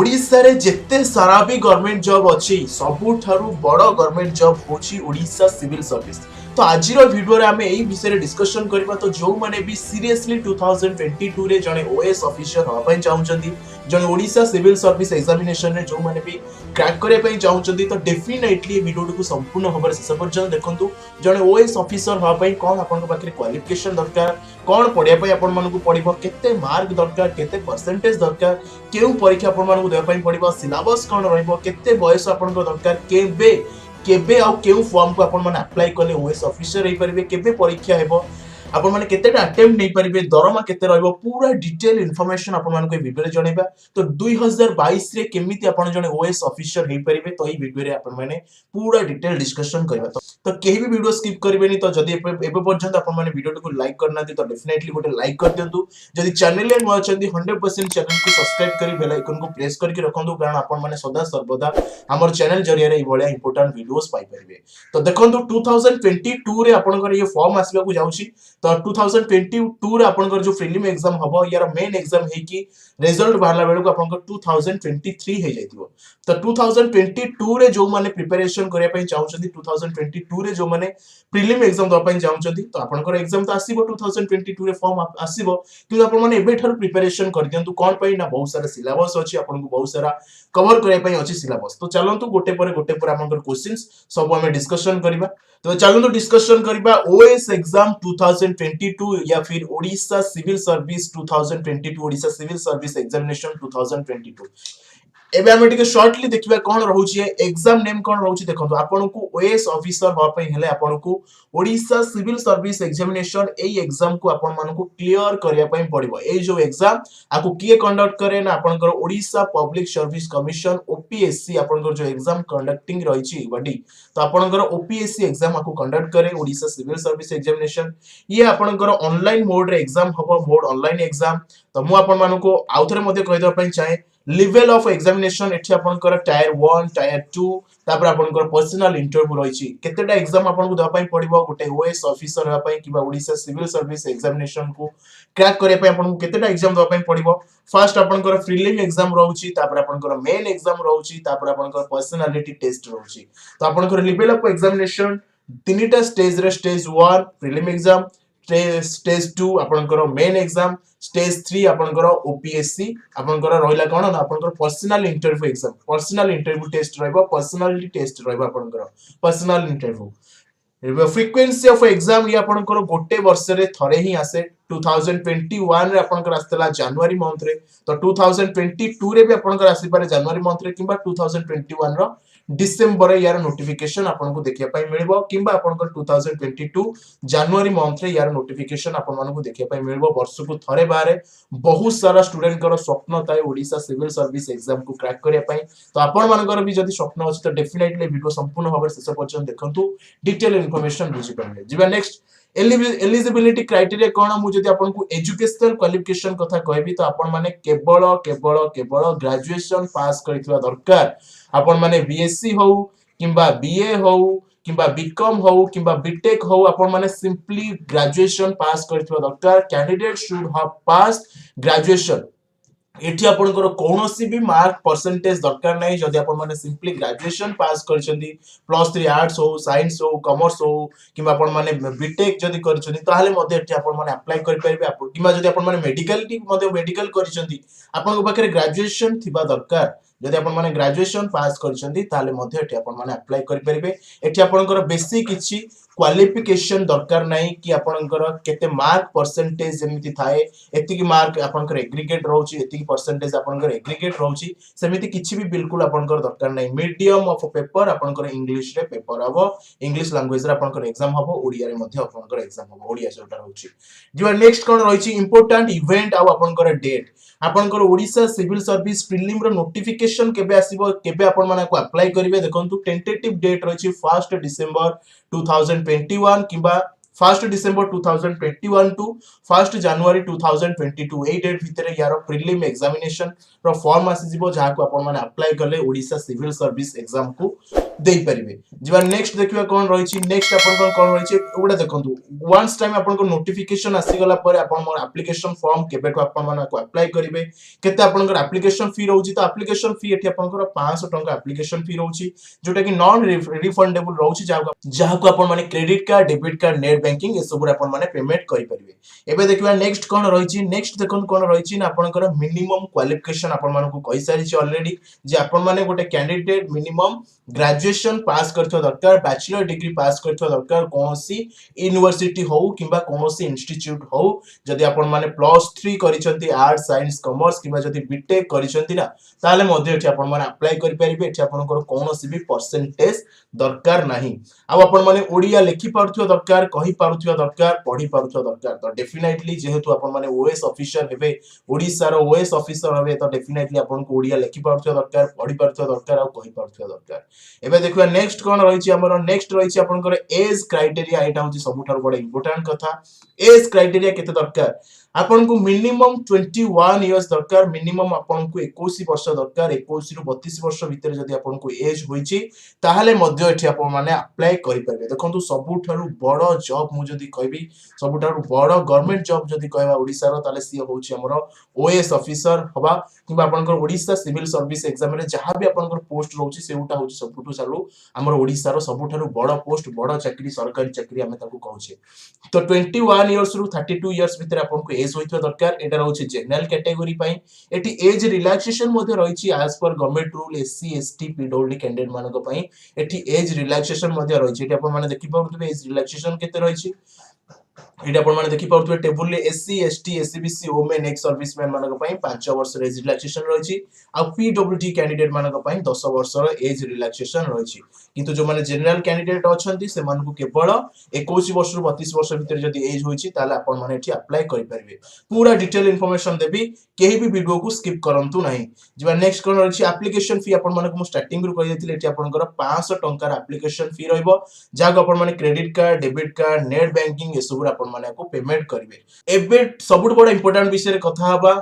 ओडिशा रे जेते सारा भी गवर्नमेंट जॉब अच्छी सबुठारु बड़ गवर्नमेंट जॉब होची ओडिशा सिविल सर्विस। तो आज वीडियो रे आमे एई विषय रे डिस्कशन करबा। तो जो माने भी सीरियसली 2022 रे जने ओएस ऑफिसर होबा पई चाहउचंदी, जने ओडिशा सिविल सर्विस एग्जामिनेशन रे जो माने भी क्रैक करे पई चाहउचंदी, तो डेफिनेटली वीडियो को संपूर्ण होबर शेष पर्यंत देखंतु। जने ओएस ऑफिसर होबा पई कोन आपन पाखरे क्वालिफिकेशन दरकार, कोन पढिया पई आपन मानकु पढिबो, केते मार्क दरकार, केते परसेंटेज दरकार, केउ परीक्षा आपन मानकु देबा पई पढिबो, सिलेबस कोन रहइबो, केते बयस आपन को दरकार, केबे केबे आ केउ फॉर्म को आपन माने अप्लाई करले ओएस ऑफिसर होई परिबे, केबे परीक्षा हेबो, आपन माने केतेटा अटेम्प्ट नै परिबे, दरमा केते रहइबो, पूरा डिटेल इंफॉर्मेशन आपन मानकु ए वीडियो रे जणैबा। तो 2022 रे केमिति आपन जने ओएस ऑफिसर हेई परिबे, तो ई वीडियो रे आपन माने पूरा डिटेल डिस्कशन करबा। तो केही भी वीडियो स्किप करिवेनी। तो जदी एबे पर्यंत आपन माने वीडियो को लाइक करना दी तो डेफिनेटली गोटे लाइक कर दियंतु। जदी चैनल रे नुवा अछंती 100% चैनल को सब्सक्राइब करी बेल आइकन को प्रेस करके रखंतु, कारण आपन माने सदा सर्वदा हमर चैनल जरिया रे ई बळिया इंपोर्टेंट वीडियोस पाई परिबे। तो देखंतु 2022 रे आपनकर ये फॉर्म आसीबा को जाउची। तो 2022 रे आपनकर जो प्रीलिम एग्जाम हबो, यार मेन एग्जाम हे कि रिजल्ट बाहरला बेल को आपनकर 2023 हे जाइतिबो। तो 2022 रे जो माने प्रिपरेशन करिया पई चाहउछंती, 2022 रे जो माने प्रीलिम एग्जाम दवा पई चाहउछंती, तो आपनकर एग्जाम तो आसीबो 2022 रे फॉर्म आसीबो, कि आपन माने एबे थार प्रिपरेशन कर दियंतु। कोन पई ना बहुत सारा सिलेबस अछि, आपन को बहुत सारा कवर करिया पई अछि सिलेबस। तो चलंतु गोटे पर आपनकर क्वेश्चंस सब हमें डिस्कशन करिबा। तो चलंतु डिस्कशन करिबा ओएस एग्जाम 2022 या फिर Odisha civil service 2022, Odisha civil service examination 2022। एबे हम एटिके शॉर्टली देखिबा कोन रहउची एग्जाम नेम कोन रहउची। देखंतु आपन को ओएस ऑफिसर हो पई हेले आपन को ओडिशा सिविल सर्विस एग्जामिनेशन एई एग्जाम को आपन मन को क्लियर करिया पई पड़िबो। एई जो एग्जाम आकु किए कंडक्ट करे ना आपन को Odisha public service commission OPSC आपन को जो एग्जाम कंडक्टिंग रहिची बडी, तो आपन को ओपीएससी एग्जाम आकु कंडक्ट करे ओडिशा सिविल सर्विस एग्जामिनेशन। ये आपन को ऑनलाइन मोड रे एग्जाम हबो, मोड ऑनलाइन एग्जाम। तो मु आपन मन को आउथरे मध्ये कहि दवा पई चाहे लेवल ऑफ एग्जामिनेशन एठी आपन कर टायर 1 टायर 2, तापर आपन कर पर्सनल इंटरव्यू रहिची। केतेटा एग्जाम आपन को दवा पई पड़िबो गोटे ओएस ऑफिसर होया पई किबा ओडिशा सिविल सर्विस एग्जामिनेशन को क्रैक करे पई आपन को केतेटा एग्जाम दवा पई पड़िबो। फर्स्ट आपन कर प्रीलिम एग्जाम रहउची, तापर आपन कर मेन एग्जाम रहउची, तापर आपन कर पर्सनालिटी टेस्ट रहउची। तो आपन कर लेवल ऑफ एग्जामिनेशन तीनटा स्टेज रे, स्टेज 1 प्रीलिम एग्जाम, स्टेज 2 आपनकर मेन एग्जाम, स्टेज 3 आपनकर ओपीएससी आपनकर रहिला कोन ना आपनकर personal interview exam, personal interview test रहबो, पर्सनालिटी टेस्ट रहबो आपनकर personal interview. Frequency of exam ये आपनकर गोटे वर्ष रे थरे ही आसे। 2021 रे आपनकर आस्तला जनवरी मंथ रे, तो 2022 रे भी आपनकर आसी पारे जनवरी मंथ रे, किबा 2021 रो डिसेंबर यार नोटिफिकेशन आपन को देखिया पई मिलबो, किबा आपन को 2022 जनवरी मंथ रे यार नोटिफिकेशन आपन मन को देखिया पई मिलबो। वर्ष को थरे बारे बहुत सारा स्टूडेंट कर स्वप्न ताए ओडिशा सिविल सर्विस एग्जाम को क्रैक करिया पई। तो आपन मानकर भी जदी स्वप्न अछि तो डेफिनेटली वीडियो संपूर्ण भाबे शेष पर्यंत देखंतु, डिटेल इंफॉर्मेशन बुझि पाबे। जिबा नेक्स्ट एलिजिबिलिटी क्राइटेरिया कोन। मु जदी आपन को एजुकेशनल क्वालिफिकेशन कथा कहबी, तो आपन माने केवल ग्रेजुएशन पास करितबा दरकार। आपन माने बीएससी हो किंबा बीए हो किंबा बीकॉम हो किंबा बीटेक हो, आपन माने सिंपली ग्रेजुएशन पास करथिबा दरकार। Candidate should have passed graduation. एठी आपन को कोनोसी भी मार्क परसेंटेज दरकार नै। जदी आपन माने सिंपली ग्रेजुएशन पास करछंती, +3 आर्ट्स हो, साइंस हो, कॉमर्स हो, किंबा आपन माने बीटेक जदी करछंती, ताहाले मध्ये एठी आपन माने अप्लाई करि परिबे। आपन किंबा जदी आपन माने मेडिकल करछंती, आपन को पाखरे ग्रेजुएशन थिबा दरकार। जदी आपन माने ग्रेजुएशन पास करछंती, ताहाले मध्ये एठी आपन माने अप्लाई करि परिबे। एठी आपन को बेसिक किछि क्वालिफिकेशन दरकार नै कि आपनकर केते मार्क परसेंटेज जेमिति थाए, एतिकी मार्क आपनकर एग्रीगेट रहउची, एतिकी परसेंटेज आपनकर एग्रीगेट रहउची, सेमिति किछि भी बिल्कुल आपनकर दरकार नै। मीडियम ऑफ पेपर आपनकर इंग्लिश रे पेपर हबो, इंग्लिश लैंग्वेज रे आपनकर एग्जाम हबो, ओडिया रे मध्ये आपनकर एग्जाम हबो, ओडिया जोटा रहउची। जिबा नेक्स्ट कोन रहउची इंपोर्टेंट इवेंट आ आपनकर डेट। आपनकर ओडिशा सिविल सर्विस प्रीलिम रो नोटिफिकेशन केबे आसीबो, केबे आपन माने को अप्लाई करिवे। देखंतु टेंटेटिव डेट रहउची 1 डिसेंबर 2021 किबा 1 डिसेंबर 2021 टू 1 जनवरी 2022 ए डेट भितर यार प्रिलिम एग्जामिनेशन रो फॉर्म आसी जिवो जहा को आपण माने अप्लाई करले ओडिसा सिविल सर्विस एग्जाम को देई परिबे जिबा नेक्स्ट देखिबा कोन रहिछि नेक्स्ट आपण कोन रहिछि ओडा देखंतु वन्स टाइम आपण को नोटिफिकेशन आसी गला पर आपण मोर एप्लीकेशन फॉर्म केबे को आपण माने को अप्लाई करिवे केते आपण को एप्लीकेशन फी रहउछि तो एप्लीकेशन फी एठी आपण को 500 टंका एप्लीकेशन फी रहउछि जोटा कि नॉन रिफंडेबल रहउछि जहा को आपण माने credit card debit card net banking ए सब आपण माने पेमेंट करि परिबे एबे देखिबा नेक्स्ट कोन रहिछि नेक्स्ट देखन कोन रहिछि ना आपण को मिनिमम क्वालिफिकेशन आपण माने को कहि सारि छि ऑलरेडी जे आपण माने गोटे कैंडिडेट मिनिमम ग्रेजुएशन पास करथो दरकार बैचलर डिग्री पास करथो दरकार कोनोसी यूनिवर्सिटी हो किबा कोनोसी इंस्टीट्यूट हो जदि आपण माने +3 करिसंती आर्ट्स साइंस कॉमर्स किबा जदि बीटेक करिसंती ना ताले मध्ये एठी आपण माने अप्लाई करि परिबे एठी आपनकर कोनोसी भी परसेंटेज दरकार नाही आ आपण माने ओडिया लिखि पारुथो दरकार कहि पारुथो दरकार पढि पारुथो दरकार तो डेफिनेटली जेहेतु आपण माने ओएस ऑफिसर हेबे ओडिसा रो ओएस ऑफिसर हेबे तो डेफिनेटली आपण को ओडिया लिखि पारुथो दरकार पढि पारुथो दरकार आ कहि पारुथो दरकार एबे देखिबा नेक्स्ट कोन रहिछि हमर नेक्स्ट रहिछि आपनकर एज क्राइटेरिया एटा होछि सबुठार बड इंपोर्टेंट कथा एज क्राइटेरिया केते दरकार आपन को मिनिमम 21 इयर्स दरकार मिनिमम आपन को 21 वर्ष दरकार 21 रु 32 वर्ष भीतर जदि आपन को एज होइछि ताहाले मध्ये एठी आपन माने अप्लाई करि परबे देखंतु सबुठार बड जॉब मु जदि कहबी सबुठार बड गवर्नमेंट जॉब जदि कहबा ओडिसा रो ताले सी होछि हमर ओएस ऑफिसर हबा किबा आपनकर ओडिसा सिविल सर्विस एग्जाम रे जहां भी आपनकर पोस्ट रहउछि सेउटा होछि सबुठु चालू हमर ओडिसा रो सबुठार बड पोस्ट बड चाकरी सरकारी चाकरी हमें ताको कहउछि तो 21 इयर्स रु 32 इयर्स भीतर आपन को एज होइतो दरकार एटा रहउछि जनरल कैटेगरी पई एटी एज रिलैक्सेशन मध्ये रहिछि age per government rule SC ST PWD candidate मानक पई एटी एज रिलैक्सेशन मध्ये रहिछि एटी आपन माने देखि पाउतबे एज रिलैक्सेशन केते रहिछि एटा आपण माने देखि पाउतबे टेबुल ले SC ST SCBC women ex serviceman मानक पई 5 वर्ष रे एज रिलैक्सेशन रहिछि आ पीडब्ल्यूडी कैंडिडेट मानक पई 10 वर्ष रे एज रिलैक्सेशन रहिछि किंतु जो माने जनरल कैंडिडेट अछंती से मान को केवल 21 वर्ष रु 32 वर्ष भीतर जदी एज होइछि ताले आपण माने एठी अप्लाई करि परिबे पूरा डिटेल इंफॉर्मेशन देबी केही भी वीडियो को स्किप करंतु नाही जेबा नेक्स्ट कोन रहिछि एप्लीकेशन फी आपण माने को स्टार्टिंग रु कहि देथिले एठी आपनकर 500 टंका एप्लीकेशन फी रहइबो जाको आपण माने credit card debit card net banking ए सब आपण माने को पेमेंट करिवे एबे सबुठ बड़ इंपोर्टेंट विषय रे कथा हबा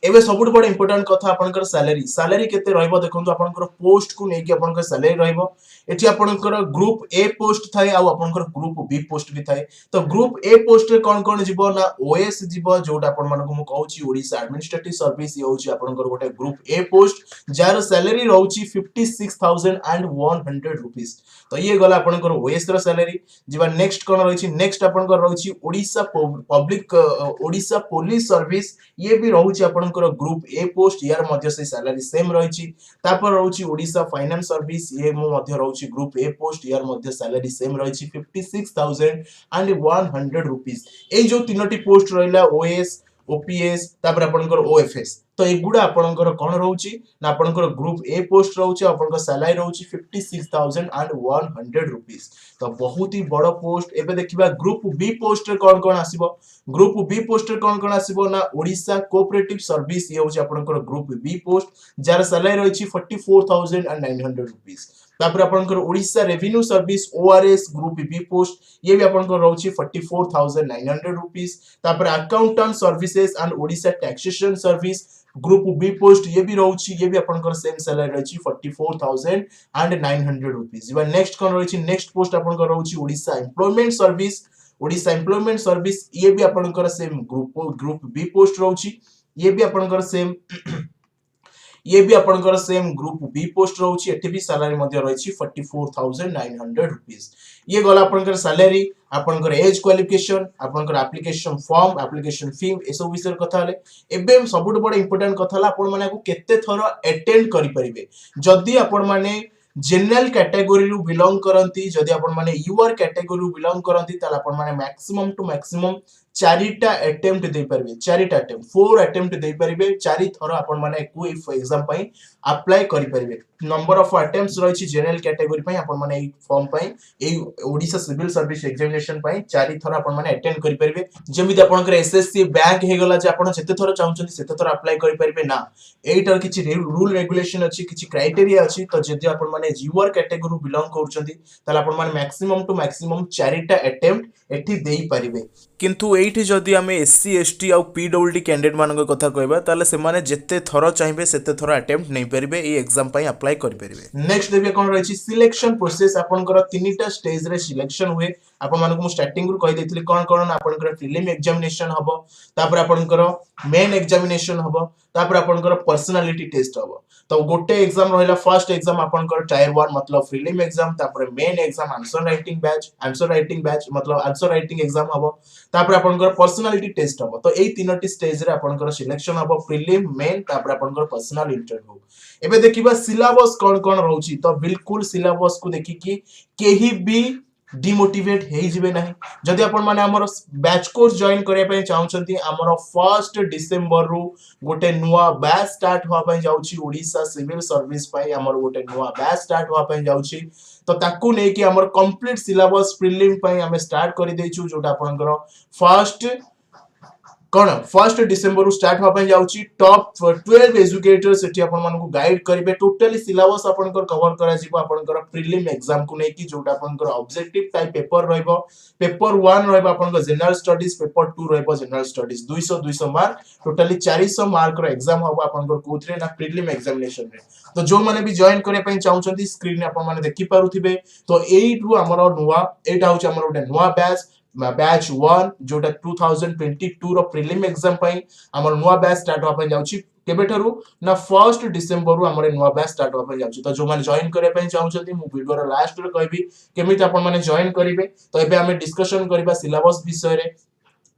एबे सबुठ बड़ इंपोर्टेंट कथा आपनकर सैलरी केते रहइबो देखंतु आपनकर पोस्ट को नेकी आपनकर सैलरी रहइबो एठी आपनकर ग्रुप ए पोस्ट थाए आ आपनकर ग्रुप बी पोस्ट भी थाए तो ग्रुप ए पोस्ट रे कोन कोन जिवो ना ओएस जिवो जोटा आपन मन को मु कहउची ओडिसा एडमिनिस्ट्रेटिव सर्विस ये होची आपनकर गोटे ग्रुप ए पोस्ट जार सैलरी रहउची 56100 रुपीस तो ये गला आपनकर ओएस रो सैलरी जिबा नेक्स्ट कोन रहिछि नेक्स्ट आपनकर रहिछि Odisha public Odisha police service ये भी रहउची आपनकर ग्रुप ए पोस्ट यार मध्य से सैलरी सेम रहिछि तापर रहउची ओडिसा फाइनेंस सर्विस ये मु मध्य रहउची ग्रुप ए पोस्ट यार मध्य सैलरी सेम रहिछि 56100 रुपीस ए जो तीनोटी पोस्ट रहिला ओएस ओपीएस तापर आपनकर ओएफएस तो एगुडा आपनकर कोन रहउची ना आपनकर ग्रुप ए पोस्ट रहउची आपनकर सैलरी रहउची 56100 रुपीस तो बहुत ही बड़ पोस्ट एबे देखिबा ग्रुप बी पोस्ट रे कोन कोन आसीबो ग्रुप बी पोस्ट रे कोन कोन आसीबो ना ओडिसा कोऑपरेटिव सर्विस ये होची आपनकर ग्रुप बी पोस्ट जार सैलरी रहउची 44900 रुपीस तापर आपनकर Odisha revenue service ORS group B post ये भी आपनकर रहउची 44900 रुपीस तापर accountant services and Odisha taxation service group B post ये भी रहउची ये भी आपनकर सेम सैलरी रहउची 44900 रुपीस इबा नेक्स्ट कोन रहउची नेक्स्ट पोस्ट आपनकर रहउची ओडिसा एम्प्लॉयमेंट सर्विस ये भी आपनकर सेम ग्रुप बी पोस्ट रहउची ये भी आपनकर सेम ग्रुप बी पोस्ट रहउची एठी भी सैलरी मध्ये रहउची 44900 रुपीस ये गला आपनकर सैलरी आपनकर एज क्वालिफिकेशन आपनकर एप्लीकेशन फॉर्म एप्लीकेशन फी ए सब विषय कथा हले एबे सबुठ बड़ इंपोर्टेंट कथा हला आपन माने को केते थरो अटेंड करि परिबे जदी आपन माने जनरल कैटेगरी रु बिलोंग करंती जदी आपन माने यूआर कैटेगरी रु बिलोंग करंती ताला आपन माने मैक्सिमम टू मैक्सिमम चारिटा अटेम्प्ट दे परिबे, चारिटा अटेम्प्ट 4 अटेम्प्ट दे परिबे, चारि थर आपण माने को एग्जाम पई अप्लाई करि परिबे। नंबर ऑफ अटेम्प्ट्स रहिछि जनरल कैटेगरी पई आपण माने ए फॉर्म पई ए ओडिसा सिविल सर्विस एग्जामिनेशन पई चारि थर आपण माने अटेंड करि परिबे। जेमिति आपनकर एसएससी बैंक हे गला जे आपण जते थर चाहुचंती सेते थर अप्लाई करि परिबे ना। एइटर किछि रूल रेगुलेशन अछि, किछि क्राइटेरिया अछि, तो जदि आपण माने यूआर कैटेगरी बिलोंग करउचंती ताले आपण माने मैक्सिमम टू मैक्सिमम चारिटा अटेम्प्ट एठी देई परिबे। किंतु एइठी जदि आमे एससी एसटी आ पीडब्ल्यूडी कैंडिडेट मानक कथा कहबा ताले से माने जते थर चाहिबे सेते थर अटेम्प्ट नै परिबे, ए एग्जाम पई अप्लाई करि परिबे। नेक्स्ट देखिए कोन रहिछि सिलेक्शन प्रोसेस। आपनकर तीनटा स्टेज रे सिलेक्शन हुए। आपण मानक मु स्टार्टिंग रु कहि देथिली कोन कोन आपनकर प्रीलिम एग्जामिनेशन हबो, तापर आपनकर मेन एग्जामिनेशन हबो, तापर आपनकर पर्सनालिटी टेस्ट हबो। तो गोटे एग्जाम रहिला फर्स्ट एग्जाम आपनकर टायर 1 मतलब प्रीलिम एग्जाम, तापर main exam answer writing batch मतलब आंसर राइटिंग एग्जाम हबो, तापर आपनकर पर्सनालिटी टेस्ट हबो। तो एई तीनोटी स्टेज रे आपनकर सिलेक्शन हबो, प्रीलिम मेन तापर आपनकर पर्सनल इंटरव्यू। एबे देखिबा सिलेबस कोन कोन रहउची। तो बिल्कुल सिलेबस को देखि कि केही भी डिमोटिवेट हे जिवे नाही। जदि आपण माने हमर बैच कोर्स जॉइन करे पय चाहउचंती, हमर 1 डिसेंबर रु गोटे नुवा बैच स्टार्ट होआ पय जाउची। ओडिसा सिविल सर्विस पय हमर गोटे नुवा बैच स्टार्ट होआ पय जाउची। तो ताकू नै कि हमर कंप्लीट सिलेबस प्रीलिम पय हमें स्टार्ट करि देइछु, जोटा आपनकर फर्स्ट कोन 1 डिसेंबर रु स्टार्ट होआ पय जाउची। टॉप 12 एजुकेटर्स सेठी आपण मानकु गाइड करिवे। टोटली सिलेबस आपनकर कवर करा जिवो आपनकर प्रीलिम एग्जाम को नै कि जोटा आपनकर ऑब्जेक्टिव टाइप पेपर रहइबो। पेपर 1 रहइबो आपनकर जनरल स्टडीज, पेपर 2 रहइबो general studies. 200 200 mark, totally 400 mark रो एग्जाम हबो आपनकर कोथरे ना प्रीलिम एग्जामिनेशन रे। तो जो माने भी जॉइन करे पय चाहउचंती स्क्रीन रे आपण माने देखि पारुथिबे। तो 8 रु हमर नुवा एटा होची हमर ओटे नुवा बैच 1 जोटा 2022 रो प्रीलिम एग्जाम पई हमर नुवा बैच स्टार्ट होआ पय जाउची। केबेठरू ना 1 डिसेंबर रु हमर नुवा बैच स्टार्ट होआ पय जाउची। तो जो माने जॉइन करे पय चाहउचंती मु वीडियो रो लास्ट रे कहबी केमिति आपण माने जॉइन करिवे। तो एबे हमें डिस्कशन करबा सिलेबस विषय रे।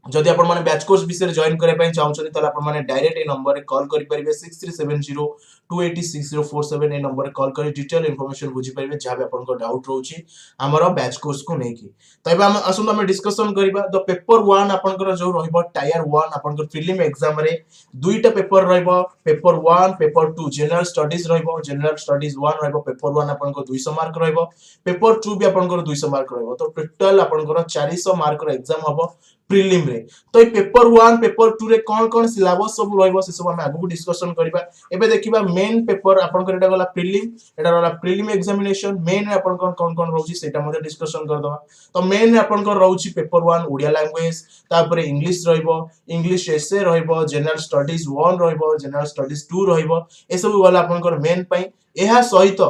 जदि आपण माने बैच कोर्स विषय जॉइन करे पय चाहउछन तले आपण माने डायरेक्ट ए नंबर रे कॉल करि परिबे 6370286047 ए नंबर रे कॉल करि डिटेल इंफॉर्मेशन बुझी परिबे जहां आपण को डाउट रहउची हमरो बैच कोर्स को नै की। तबे हम असुन हम डिस्कशन करिबा। द पेपर 1 आपण को जो रहइबो टायर 1 आपण को प्रीलिम एग्जाम रे दुईटा पेपर रहइबो। पेपर 1 पेपर 2 जनरल स्टडीज रहइबो। जनरल स्टडीज 1 रहइबो। पेपर 1 आपण को 200 मार्क रहइबो। पेपर 2 भी आपण को 200 मार्क रहइबो। तो टोटल आपण को 400 मार्क रो एग्जाम हबो प्रीलिम रे। तो ये पेपर 1 पेपर 2 रे कोन कोन सिलेबस सब रहइबो से सब हम आगु डिस्कशन करिबा। एबे देखिबा मेन पेपर आपन को एटा गला प्रीलिम, एटा गला प्रीलिम एग्जामिनेशन। मेन रे आपन कोन कोन रहउची सेटा मध्ये डिस्कशन कर दवा। तो मेन रे आपन को रहउची पेपर 1 ओडिया लैंग्वेज, तापर इंग्लिश रहइबो, इंग्लिश एसे रहइबो, जनरल स्टडीज 1 रहइबो, जनरल स्टडीज 2 रहइबो। ए सब गला आपन को मेन पई। एहा सहित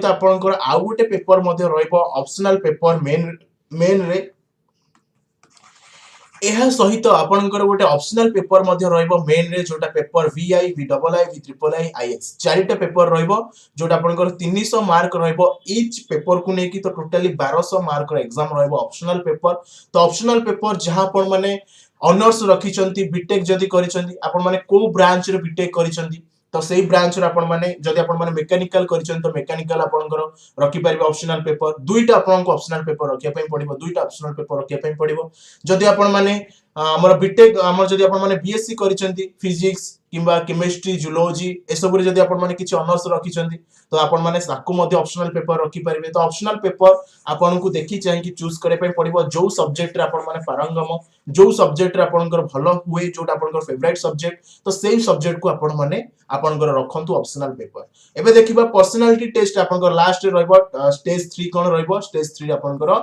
आपन को आ गुटे पेपर मध्ये रहइबो ऑप्शनल पेपर मेन रे। एहा सहित आपनकर गोटे ऑप्शनल पेपर मध्ये रहइबो मेन रे, जोटा paper VI VII VIII IX चारिटा पेपर रहइबो, जोटा आपनकर 300 मार्क रहइबो ईच पेपर को नै कि। तो टोटली 1200 मार्क रो एग्जाम रहइबो ऑप्शनल पेपर। तो ऑप्शनल पेपर जहां आपण माने ऑनर्स रखिचंती, बीटेक जदी करिचंती, आपण माने को ब्रांच रे बीटेक करिचंती, तो सेही ब्रांच रे आपण माने जदी आपण माने मेकानिकल करिचंती तो मेकानिकल आपनकर रखि परिबे ऑप्शनल पेपर। दुईटा आपन को ऑप्शनल पेपर रखिया पय पड़िबो, दुईटा ऑप्शनल पेपर रखिया पय पड़िबो। जदी आपण माने हमर बीटेक हमर जदी आपण माने बीएससी करिचंती फिजिक्स किंबा केमिस्ट्री जूलॉजी ए सब रे जदी आपण माने किछि ऑनर्स रखिचंती तो आपण माने साकु मध्ये ऑप्शनल पेपर रखि परिबे। तो ऑप्शनल पेपर आपण को देखि चाहि कि चूज करे पय पड़िबो जो सब्जेक्ट रे आपण माने पारंगम, जो सब्जेक्ट रे आपनकर भलो हुए, जोटा आपनकर फेवरेट सब्जेक्ट, तो सेही सब्जेक्ट को आपण माने आपनकर रखंतु ऑप्शनल पेपर। एबे देखिबा पर्सनालिटी टेस्ट आपनकर लास्ट रे रहइबो स्टेज 3 कोन रहइबो। स्टेज 3 आपनकर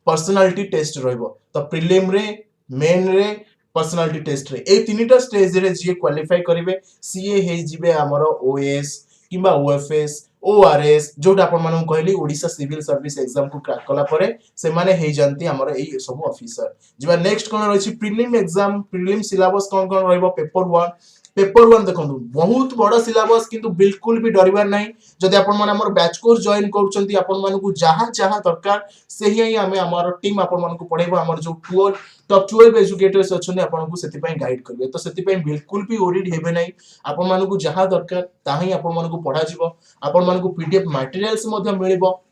पर्सनालिटी टेस्ट रहइबो। तो प्रीलिम रे, मेन रे, पर्सनालिटी टेस्ट रे ए तीनटा स्टेज रे जे क्वालिफाई करिवे सीए हे जिवे हमर ओएस किबा ओएफएस ओआरएस, जोटा आपण मानू कहली ओडिसा सिविल सर्विस एग्जाम को क्रैक कला परे से माने हे जानती हमर ए सब ऑफिसर। जिबा नेक्स्ट कोन रहछि प्रीलिम एग्जाम। प्रीलिम सिलेबस कोन कोन रहइबो। पेपर 1 देखंतु बहुत बड़ा सिलेबस, किंतु बिल्कुल भी डरिबार नाही। जदि आपण माने हमर बैच कोर्स जॉइन करूचंती, आपण मानकु जहां दरकार सेही ही हमें हमर टीम आपण मानकु पढाइबो। हमर जो टॉप 12 एजुकेटर्स अछने आपण को सेति पय गाइड करबे। तो सेति पय बिल्कुल भी ओरिड हेबे नाही। आपण मानकु जहां दरकार ताही आपण मानकु पढा जिवो। आपण मानकु पीडीएफ मटेरियल्स मध्ये मिलिबो।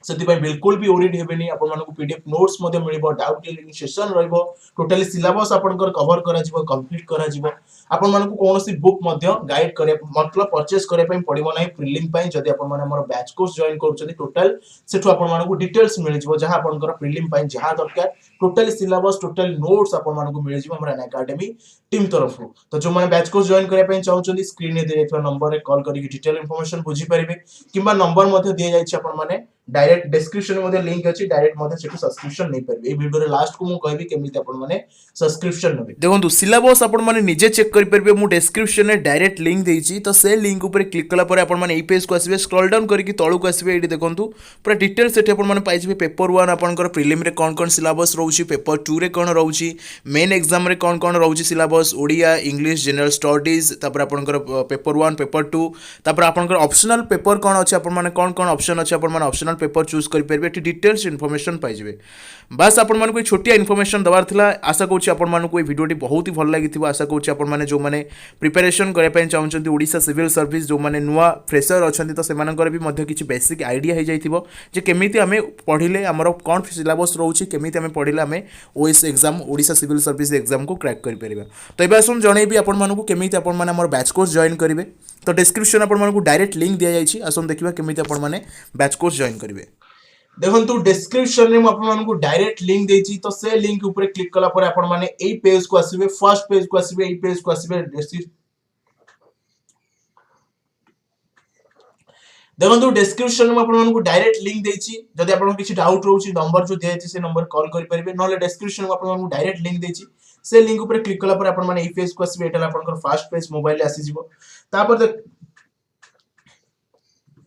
ସେଥିପାଇଁ ବିଲକୁଲ ବି ଓରିଡ୍ ହେବେନି ଆପଣମାନଙ୍କୁ PDF ନୋट्स ମଧ୍ୟ ମିଳିବ ଡାଉଟ୍ କ୍ଲିୟରିଂ ସେସନ ରହିବ ଟୋଟାଲି ସିଲାବସ୍ ଆପଣଙ୍କର କଭର କରାଯିବ କମ୍ପ୍ଲିଟ୍ କରାଯିବ ଆପଣମାନଙ୍କୁ କୌଣସି ବୁକ୍ ମଧ୍ୟ ଗାଇड କରିବା मतलब परचेस କରିବା ପାଇଁ ପଡ଼ିବ ନାହିଁ ପ୍ରିଲିମ୍ ପାଇଁ ଯଦି ଆପଣମାନେ ଆମର ବ୍ୟାଚ୍ କୋର୍ସ ଜଏନ୍ କରୁଛନ୍ତି ଟୋଟାଲ ସେଠୁ ଆପଣମାନଙ୍କୁ ଡିଟେଲ୍ସ ମିଳିଯିବ ଯାହା ଆପଣଙ୍କର ପ୍ରିଲିମ୍ ପାଇଁ ଯାହା ଦରକାର ଟୋଟାଲି ସିଲାବସ୍ ଟୋଟାଲି ନୋट्स ଆପଣମାନଙ୍କୁ ମିଳିଯିବ ଆମର ଏକାଡେମୀ टीम तरफ तो जो मैंने बैच कोर्स जॉइन करने पे चाहूँ स्क्रीन में दिया नंबर रे कॉल करके डिटेल इनफॉरमेशन बुझी पारिबे किंबा नंबर मध्ये दिया जायछि अपन माने डायरेक्ट डिस्क्रिप्शन मध्ये लिंक अछि डायरेक्ट मध्ये सेटु सब्सक्रिप्शन नै पारिबे ए वीडियो रे लास्ट को मु कहबी केमिति अपन माने सब्सक्रिप्शन नेबे देखंतु सिलेबस अपन माने निजे चेक करि पारिबे मु डिस्क्रिप्शन रे डायरेक्ट लिंक देइछि तो से लिंक ऊपर क्लिक कला परे अपन माने ई पेज को आसीबे स्क्रॉल डाउन करके तळु को आसीबे एठी देखंतु पूरा डिटेल सेठी अपन माने पाइजिबे पेपर 1 आपनकर प्रीलिम रे कोन सिलेबस रहउछि पेपर 2 रे कोन रहउछि मेन एग्जाम रे कोन रहउछि syllabus Odia English general studies तापर आपनकर पेपर 1 पेपर 2 तापर आपनकर ऑप्शनल पेपर कोन अछि अपन माने कोन ऑप्शन अछि अपन माने ऑप्शनल पेपर चूज करि परबे एठी डिटेल्स इन्फॉर्मेशन पाइजिबे बस अपन माने कोई छोटिया इन्फॉर्मेशन दबार थिला आशा करूछि अपन माने कोई वीडियोटी बहुत ही भल लागिथिबो आशा करूछि अपन माने जो माने प्रिपरेशन करे पय चाहउछन्ती ओडिसा सिविल सर्विस जो माने नुवा फ्रेशर अछन्ती तो सेमानकर भी मध्य किछि बेसिक आइडिया हे जाइथिबो जे केमिति हमें पढिले हमर कोन सिलेबस रहउछि केमिति हमें पढिले हमें OS exam Odisha civil service exam को क्रैक करि परिबा तो एबे आसुन जणेबी आपण मानकु केमिति आपण माने हमर बैच कोर्स जॉइन करिवे तो डिस्क्रिप्शन आपण मानकु डायरेक्ट लिंक दिया जाइछि आसुन देखिबा केमिति आपण माने बैच कोर्स जॉइन करिवे देखंतु डिस्क्रिप्शन रे म आपण मानकु डायरेक्ट लिंक देछि तो से लिंक ऊपर क्लिक कला परे आपण माने एई पेज को आसीबे फर्स्ट पेज को आसीबे एई पेज को आसीबे देखो डिस्क्रिप्शन में आपको डायरेक्ट लिंक देछि जदि आपन किछि डाउट रहउछि नंबर जो दिया से नंबर कॉल करि परिबे नले डिस्क्रिप्शन में आपन डायरेक्ट लिंक देछि से लिंक ऊपर क्लिक कला पर आपन माने ई पेज को आसीबे एटा आपन फर्स्ट पेज मोबाइल ले आसी जिवो तापर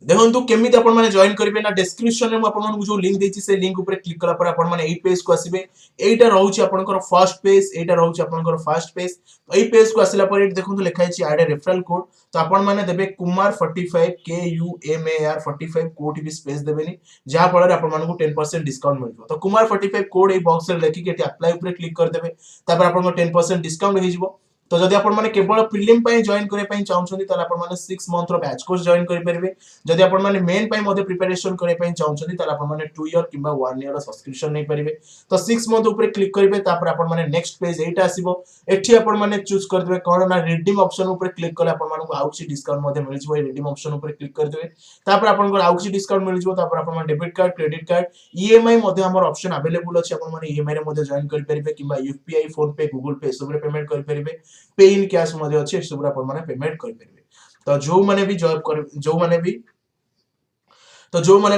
देखो केमिति आपण माने जॉइन करिवे ना डिस्क्रिप्शन रे म आपण मानकु जो लिंक देछि से लिंक ऊपर क्लिक कला पर आपण माने एई पेज को आसीबे एटा रहउछि आपनकर फर्स्ट पेज एटा रहउछि आपनकर फर्स्ट पेज एई पेज को आसिला पर एट देखंतु लिखा छि ऐड रेफरल कोड तो आपण माने देबे कुमार 45 KUMAR 45 कोड भी स्पेस देबेनी जहा फल रे आपण मानकु 10% डिस्काउंट मिलबो तो कुमार 45 कोड ए बॉक्स रे लिखि के एटी अप्लाई ऊपर क्लिक कर देबे तापर आपण को 10% डिस्काउंट हो जिवो तो जदि आपण माने केवल प्रीलिम पय जॉइन करे पय चाहउछन्ती त आपण माने 6 मंथ रो बैच कोर्स जॉइन करि परिबे जदि आपण माने मेन पय मध्ये प्रिपरेशन करे पय चाहउछन्ती त आपण माने 2 ईयर किबा 1 ईयर रो सब्सक्रिप्शन नै परिबे तो 6 मंथ ऊपर क्लिक करिवे तापर आपण माने नेक्स्ट पेज एटा आसीबो एठी आपण माने चूज कर देबे कोन ना रिडीम ऑप्शन ऊपर क्लिक कले आपण माने आउ किछि डिस्काउंट मध्ये मिल जिवो रिडीम ऑप्शन ऊपर क्लिक कर देबे तापर आपण को आउ किछि डिस्काउंट मिल जिवो तापर आपण माने debit card credit card EMI मध्ये हमर ऑप्शन अवेलेबल अछि आपण माने ईएमआई रे मध्ये जॉइन करि परिबे किबा यूपीआई फोन पे गूगल पे सब रे पेमेंट करि परिबे पे इन कैश मध्ये अछि सब रे आपण माने पेमेंट करि परिबे तो जो माने भी जॉब कर जो माने भी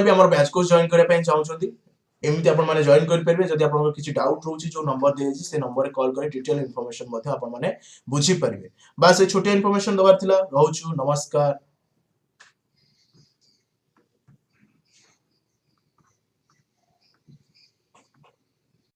हमर बैच कोर्स जॉइन करे पय चाहउछन्ती एमिति आपण माने जॉइन कर परबे जदि आपण किछि डाउट रहउछि जो नंबर देछि से नंबर कॉल कर डिटेल इंफॉर्मेशन मध्ये आपण माने बुझी परबे बस ए छोटे इंफॉर्मेशन दबार थिला रहउछु नमस्कार।